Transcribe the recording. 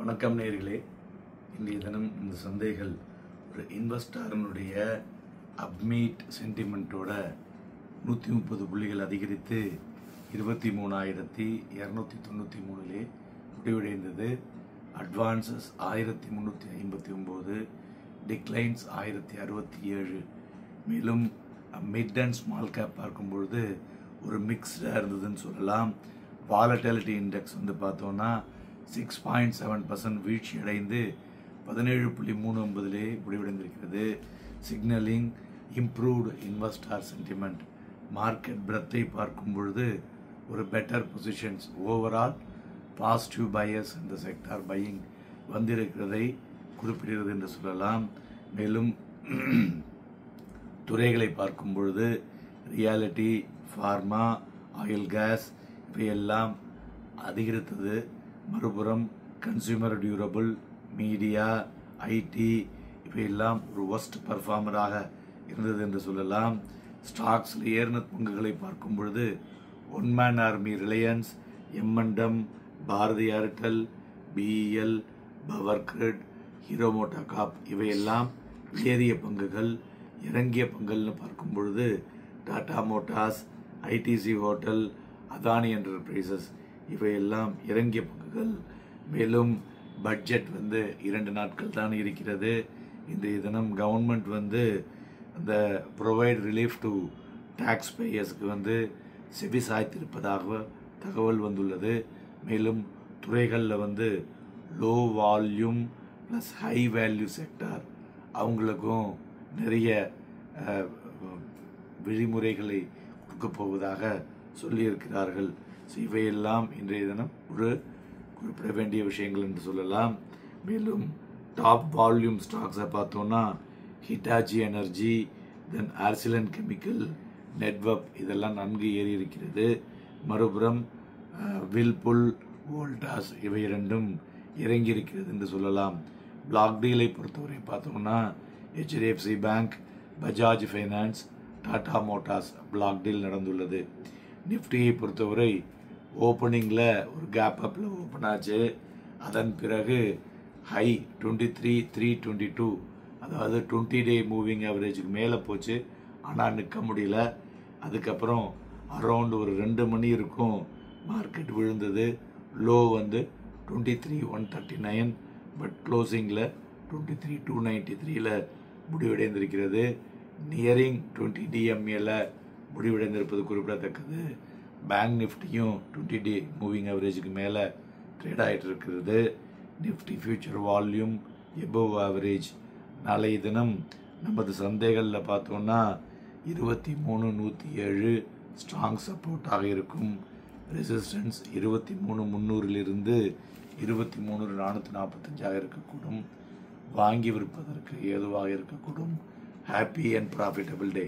வணக்கம் நேயர்களே. இன்றைய தினம் இந்த சந்தைகள் ஒரு இன்வெஸ்டர்னுடைய அப்மீட் சென்டிமெண்ட்டோட 130 புள்ளிகள் அதிகரித்து 23,293 முடிவடைந்தது. Advances 1359, declines 1067. மேலும் மிட் அண்ட் ஸ்மால் கேப் பார்க்கும்பொழுது ஒரு மிக்ஸ்டாக இருந்ததுன்னு சொல்லலாம். வாலட்டிலிட்டி இண்டெக்ஸ் பார்த்தோன்னா 6.7% வீழ்ச்சி அடைந்து 17.39 முடிவடைந்திருக்கிறது. Signalling improved investor sentiment. Market பிரெத்தை பார்க்கும் பொழுது ஒரு better positions, overall positive buyers இந்த செக்டார் பையிங் வந்திருக்கிறதை குறிப்பிடுகிறது என்று சொல்லலாம். மேலும் துறைகளை பார்க்கும் பொழுது ரியாலிட்டி, ஃபார்மா, ஆயில், கேஸ் இவையெல்லாம் அதிகரித்தது. மறுபுறம் கன்சியூமர் டியூரபிள், மீடியா, ஐடி இவையெல்லாம் ஒரு ஒஸ்ட் பர்ஃபார்மராக இருந்தது என்று சொல்லலாம். ஸ்டாக்ஸில் ஏறின பங்குகளை பார்க்கும் பொழுது ஒன் மேன் ஆர்மி, ரிலையன்ஸ், எம்என்டம், Bharti Airtel, BEL, Power Grid, Hero MotoCorp இவையெல்லாம் ஏறிய பங்குகள். இறங்கிய பங்குகள்னு பார்க்கும் பொழுது Tata Motors, ITC hotel, Adani Enterprises இவையெல்லாம் இறங்கிய பங்குகள். மேலும் பட்ஜெட் 2 நாட்கள் தான் இருக்கிறது. இன்றைய தினம் கவர்மெண்ட் அந்த ப்ரொவைட் ரிலீஃப் டு டாக்ஸ் பேயர்ஸ்க்கு செவி சாய்த்திருப்பதாக தகவல் வந்துள்ளது. மேலும் துறைகளில் low volume plus high value sector அவங்களுக்கும் நிறைய விதிமுறைகளை கொடுக்க போவதாக சொல்லியிருக்கிறார்கள். இவையெல்லாம் இன்றைய தினம் ஒரு குறிப்பிட வேண்டிய விஷயங்கள் என்று சொல்லலாம். மேலும் டாப் வால்யூம் ஸ்டாக்ஸை பார்த்தோன்னா ஹிட்டாச்சி எனர்ஜி, தென் ஆர்சிலன் கெமிக்கல், நெட்வெப் இதெல்லாம் நன்கு ஏறி இருக்கிறது. மறுபுறம் வில்புல், வோல்டாஸ் இவை இரண்டும் இறங்கி இருக்கிறது என்று சொல்லலாம். பிளாக் டீலை பொறுத்தவரை பார்த்தோம்னா HDFC bank, Bajaj finance, Tata Motors black deal நடந்துள்ளது. நிஃப்டியை பொறுத்தவரை ஓப்பனிங்கில் ஒரு கேப் அப்பில் ஓப்பன் ஆச்சு. அதன் பிறகு ஹை 23,322, அதாவது 20 டே மூவிங் ஆவரேஜுக்கு மேலே போச்சு. ஆனால் நிற்க முடியல. அதுக்கப்புறம் அரௌண்ட் ஒரு 2 மணி இருக்கும் மார்க்கெட் விழுந்தது. லோ 23,139, பட் க்ளோசிங்கில் 23,293 முடிவடைந்திருக்கிறது. நியரிங் 20 DMAல முடிவடைந்திருப்பது குறிப்பிடத்தக்கது. பேங்க் நிஃப்டியும் 20 டே மூவிங் ஆவரேஜுக்கு மேலே ட்ரேட் ஆகிட்டு இருக்கிறது. Nifty future volume above average. நாளைய தினம் நமது சந்தைகளில் பார்த்தோன்னா 23,107 ஸ்ட்ராங் சப்போர்ட்டாக இருக்கும். ரெசிஸ்டன்ஸ் 23,300 23,445 இருக்கக்கூடும். வாங்கி விற்பதற்கு ஏதுவாக இருக்கக்கூடும். Happy and profitable day.